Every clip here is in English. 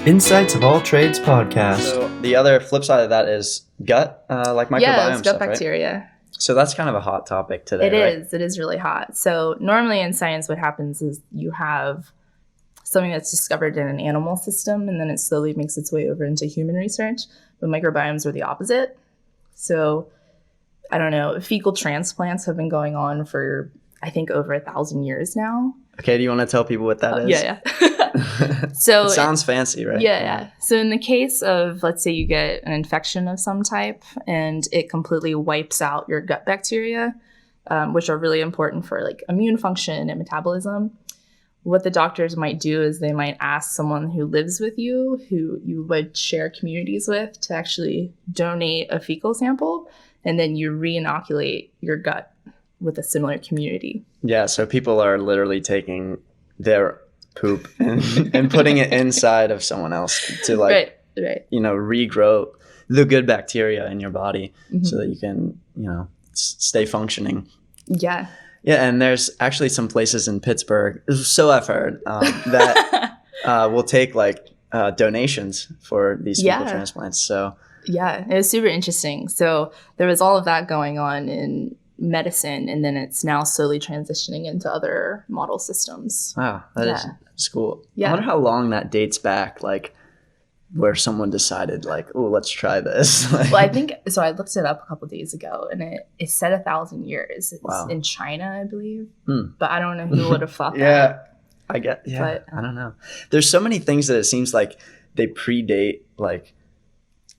Insights of All Trades podcast. So the other flip side of that is gut, like microbiome Yeah, it's gut stuff, bacteria. Right? So that's kind of a hot topic today, It is. It is really hot. So normally in science, what happens is you have something that's discovered in an animal system, and then it slowly makes its way over into human research. But microbiomes are the opposite. So I don't know. Fecal transplants have been going on for, I think, over 1,000 years now. Okay, do you want to tell people what that is? Yeah. So it sounds fancy, right? Yeah. So in the case of, let's say you get an infection of some type and it completely wipes out your gut bacteria, which are really important for like immune function and metabolism. What the doctors might do is they might ask someone who lives with you, who you would share communities with, to actually donate a fecal sample, and then you re-inoculate your gut with a similar community. Yeah, so people are literally taking their poop and putting it inside of someone else to like, right. Regrow the good bacteria in your body Mm-hmm. so that you can, stay functioning. Yeah. Yeah, and there's actually some places in Pittsburgh, so I've heard, that will take like donations for these fecal transplants. So yeah, it was super interesting. So there was all of that going on in medicine, and then it's now slowly transitioning into other model systems. wow, that is cool. Yeah. I wonder how long that dates back, like where someone decided like, oh, let's try this. Well, I think so. I looked it up a couple of days ago, and it said 1,000 years. It's in China, I believe. But I don't know who would have thought that. I don't know. There's so many things that it seems like they predate like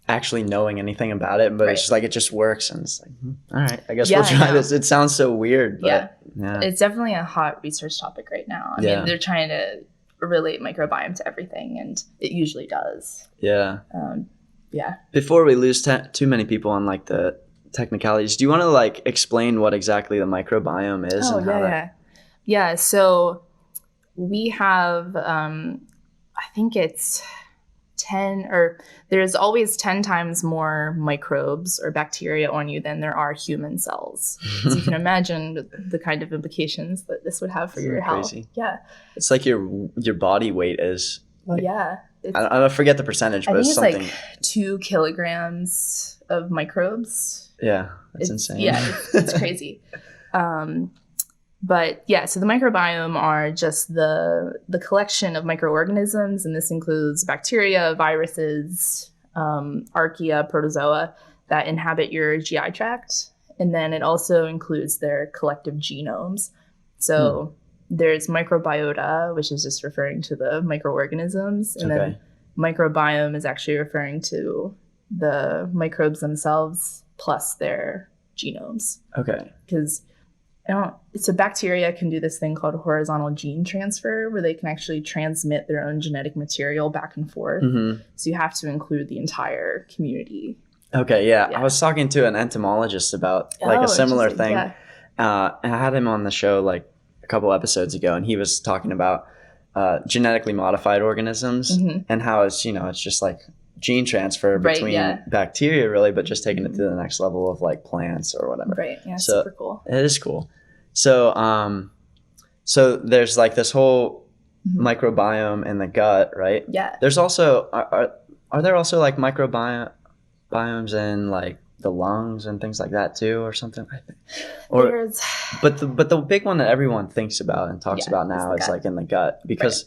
actually knowing anything about it, but it's just like it just works, and it's like, all right, I guess we'll try this. It sounds so weird, but it's definitely a hot research topic right now. I mean, they're trying to relate microbiome to everything, and it usually does. Before we lose too many people on like the technicalities, do you want to like explain what exactly the microbiome is? Yeah, so we have I think it's 10, or there's always 10 times more microbes or bacteria on you than there are human cells. So you can imagine the kind of implications that this would have for your health. Yeah. It's like your body weight is. Like, I forget the percentage, but it's something. Like 2 kilograms of microbes. Yeah, that's insane. Yeah, it's crazy. But yeah, so the microbiome are just the collection of microorganisms, and this includes bacteria, viruses, archaea, protozoa that inhabit your GI tract. And then it also includes their collective genomes. So there's microbiota, which is just referring to the microorganisms. And then microbiome is actually referring to the microbes themselves plus their genomes. Okay. Because so bacteria can do this thing called horizontal gene transfer, where they can actually transmit their own genetic material back and forth. So you have to include the entire community. Okay, yeah. I was talking to an entomologist about like a similar thing. And I had him on the show like a couple episodes ago, and he was talking about genetically modified organisms and how it's, it's just like gene transfer between bacteria really, but just taking it to the next level of like plants or whatever. Right. Yeah. So super cool. It is cool. So so there's like this whole microbiome in the gut, right? Yeah. There's also are there also like microbiomes in like the lungs and things like that too, or something? I think. But the big one that everyone thinks about and talks about now is like in the gut, because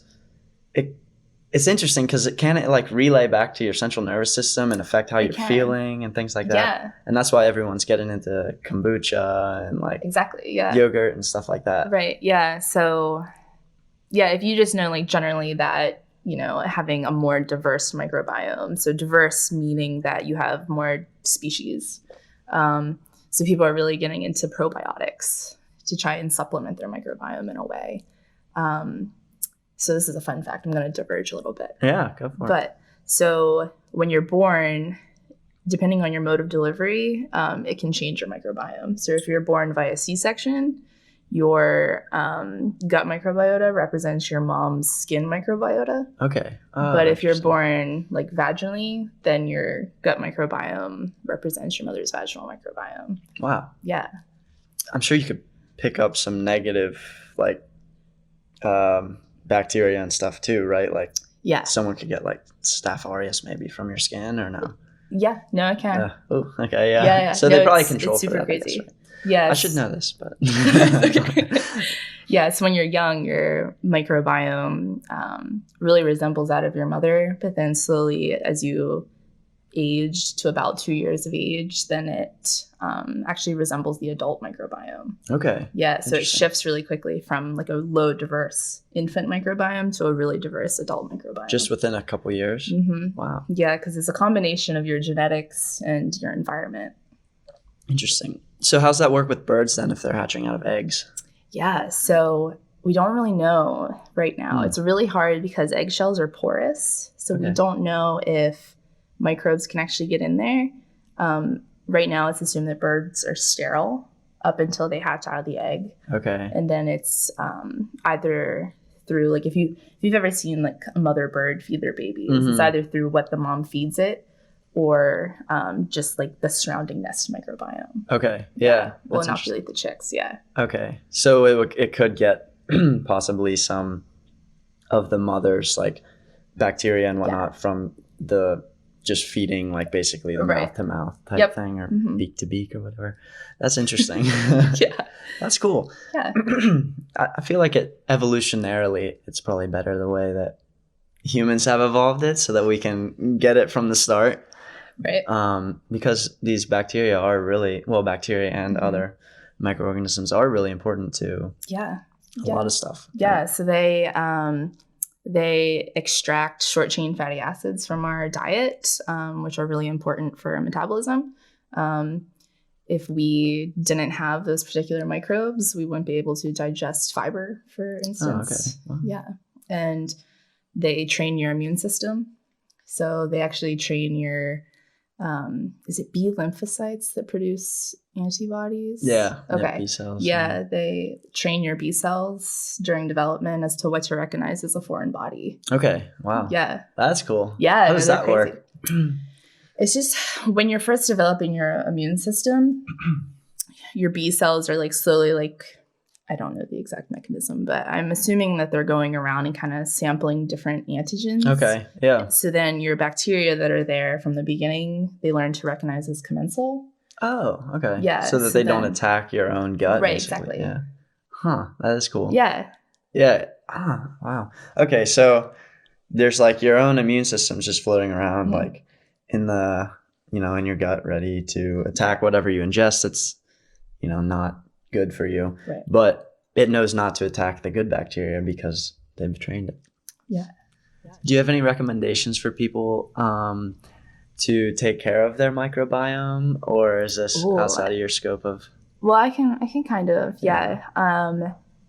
it's interesting because it can like relay back to your central nervous system and affect how you're feeling and things like that. Yeah. And that's why everyone's getting into kombucha and like yogurt and stuff like that. Right. Yeah. So if you just know like generally that, having a more diverse microbiome. So diverse meaning that you have more species. So people are really getting into probiotics to try and supplement their microbiome in a way. So this is a fun fact. I'm going to diverge a little bit. Yeah, go for it. But so when you're born, depending on your mode of delivery, it can change your microbiome. So if you're born via C-section, your gut microbiota represents your mom's skin microbiota. Okay. But if you're born like vaginally, then your gut microbiome represents your mother's vaginal microbiome. Wow. Yeah. I'm sure you could pick up some negative like bacteria and stuff too, right? Like Yeah. someone could get like Staph aureus maybe from your skin or no? Yeah, no, it can. Oh, okay, yeah. Yeah. So no, they probably it's control for super that. crazy. I guess, right? Yeah. I should know this, but Yeah, so when you're young, your microbiome really resembles that of your mother, but then slowly as you age to about 2 years of age, then it actually resembles the adult microbiome. Okay. Yeah, so it shifts really quickly from like a low diverse infant microbiome to a really diverse adult microbiome. Just within a couple years? Mm-hmm. Wow. Yeah, because it's a combination of your genetics and your environment. Interesting. So how's that work with birds then if they're hatching out of eggs? Yeah, so we don't really know right now. It's really hard because eggshells are porous, so we don't know if microbes can actually get in there. Right now, it's assumed that birds are sterile up until they hatch out of the egg. Okay. And then it's either through, like, if you've ever seen like a mother bird feed their babies, it's either through what the mom feeds it or just like the surrounding nest microbiome. Okay. Yeah. Will inoculate the chicks. Yeah. Okay. So it could get possibly some of the mother's like bacteria and whatnot from the just feeding, like basically the mouth to mouth type thing or beak to beak or whatever. That's interesting. Yeah. That's cool. Yeah. I feel like evolutionarily, it's probably better the way that humans have evolved it so that we can get it from the start. Right. Because these bacteria are really, bacteria and other microorganisms are really important to a lot of stuff. Yeah. Right? So they extract short chain fatty acids from our diet, which are really important for metabolism. If we didn't have those particular microbes, we wouldn't be able to digest fiber, for instance. Oh, okay. Wow. Yeah. And they train your immune system. So they actually train your, is it B lymphocytes that produce antibodies? Yeah. Okay. Yeah, B cells. Yeah, they train your B cells during development as to what to recognize as a foreign body. Okay. Wow. Yeah. That's cool. Yeah. How does that work? It's just when you're first developing your immune system, your B cells are like slowly like, I don't know the exact mechanism, but I'm assuming that they're going around and kind of sampling different antigens. Okay. Yeah. So then your bacteria that are there from the beginning, they learn to recognize as commensal. Oh, okay. Yeah. So that they don't attack your own gut. Right, basically. exactly. Yeah. Huh. That is cool. Yeah. Yeah. Ah, wow. Okay. So there's like your own immune system's just floating around like in the, in your gut ready to attack whatever you ingest that's, not good for you. Right. But it knows not to attack the good bacteria because they've trained it. Yeah. Do you have any recommendations for people to take care of their microbiome, or is this outside of your scope of? Well, I can kind of,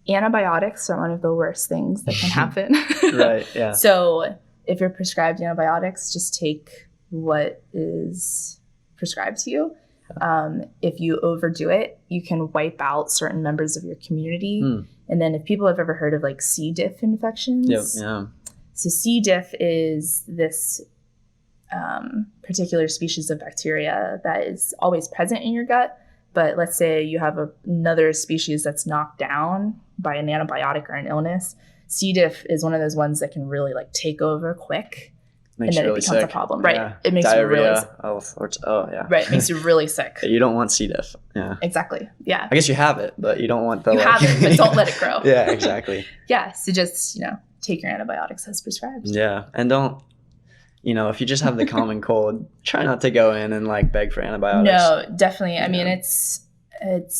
antibiotics are one of the worst things that can happen. Right. Yeah. So if you're prescribed antibiotics, just take what is prescribed to you. If you overdo it, you can wipe out certain members of your community. And then if people have ever heard of like C. diff infections. Yeah. So C. diff is this particular species of bacteria that is always present in your gut. But let's say you have another species that's knocked down by an antibiotic or an illness. C. diff is one of those ones that can really like take over quick. Makes and then you really it becomes sick. a problem. Right. Yeah. It makes Diarrhea, you really sick. Right. It makes you really sick. You don't want C. diff. Yeah. Exactly. Yeah. I guess you have it, but you don't want the. You have it, but don't let it grow. Yeah, exactly. Yeah. So just, take your antibiotics as prescribed. Yeah. And don't, if you just have the common cold, try not to go in and like beg for antibiotics. No, definitely. I mean, it's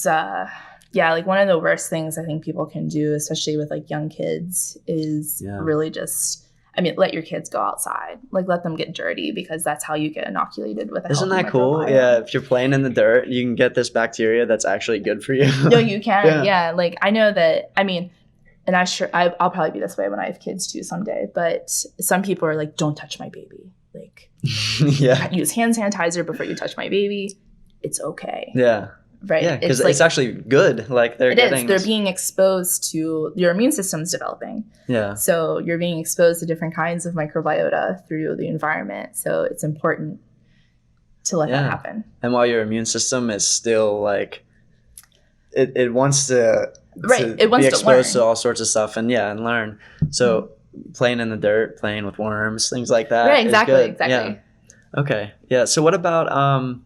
like one of the worst things I think people can do, especially with like young kids, is really just, let your kids go outside. Like let them get dirty because that's how you get inoculated with a Isn't that cool? microbiome. Yeah. If you're playing in the dirt, you can get this bacteria that's actually good for you. No, you can. Yeah. Like I know that, and I'll probably be this way when I have kids too someday, but some people are like, don't touch my baby. Like use hand sanitizer before you touch my baby. It's okay. Yeah. Right. Yeah, because it's actually good. Like they're being exposed to your immune system's developing. Yeah. So you're being exposed to different kinds of microbiota through the environment. So it's important to let that happen. And while your immune system is still like, it wants to it wants be exposed to learn. to all sorts of stuff and learn. So playing in the dirt, playing with worms, things like that. Right, exactly, is good. exactly. Yeah. Okay. Yeah. So what about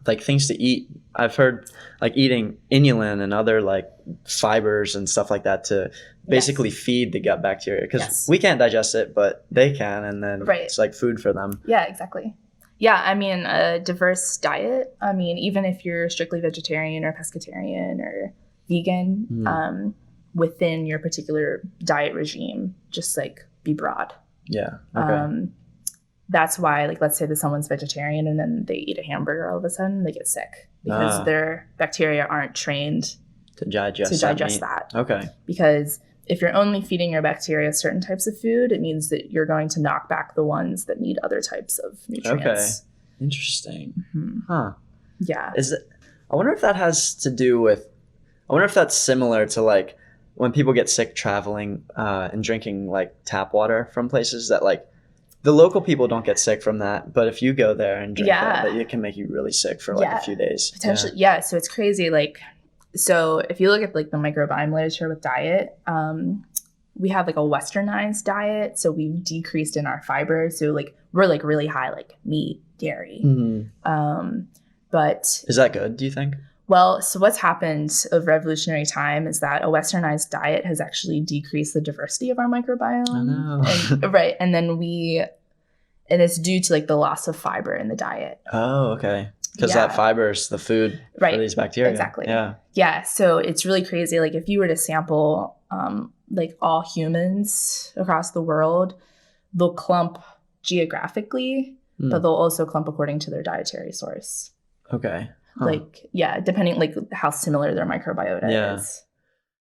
like things to eat? I've heard like eating inulin and other like fibers and stuff like that to basically feed the gut bacteria, because we can't digest it, but they can, and then it's like food for them. Yeah, exactly. Yeah, I mean, a diverse diet. I mean, even if you're strictly vegetarian or pescatarian or vegan, within your particular diet regime, just like be broad. Yeah. Okay. That's why, like, let's say that someone's vegetarian and then they eat a hamburger, all of a sudden they get sick because their bacteria aren't trained to digest that. Okay. Because if you're only feeding your bacteria certain types of food, it means that you're going to knock back the ones that need other types of nutrients. Okay. Interesting. Mm-hmm. Huh. Yeah. I wonder if that has to do with, I wonder if that's similar to like when people get sick traveling and drinking like tap water from places that like the local people don't get sick from that. But if you go there and drink that, it can make you really sick for like a few days. Potentially. Yeah. So it's crazy. Like, so if you look at like the microbiome literature with diet, we have like a Westernized diet. So we've decreased in our fibers. So like we're like really high, like meat, dairy. Mm-hmm. But is that good, do you think? Well, so what's happened of revolutionary time is that a Westernized diet has actually decreased the diversity of our microbiome. I know. Right. And then and it's due to like the loss of fiber in the diet. Oh, okay. Because that fiber is the food for these bacteria. Exactly. Yeah. Yeah. So it's really crazy. Like if you were to sample like all humans across the world, they'll clump geographically, but they'll also clump according to their dietary source. Okay. Huh. Like, depending like how similar their microbiota is.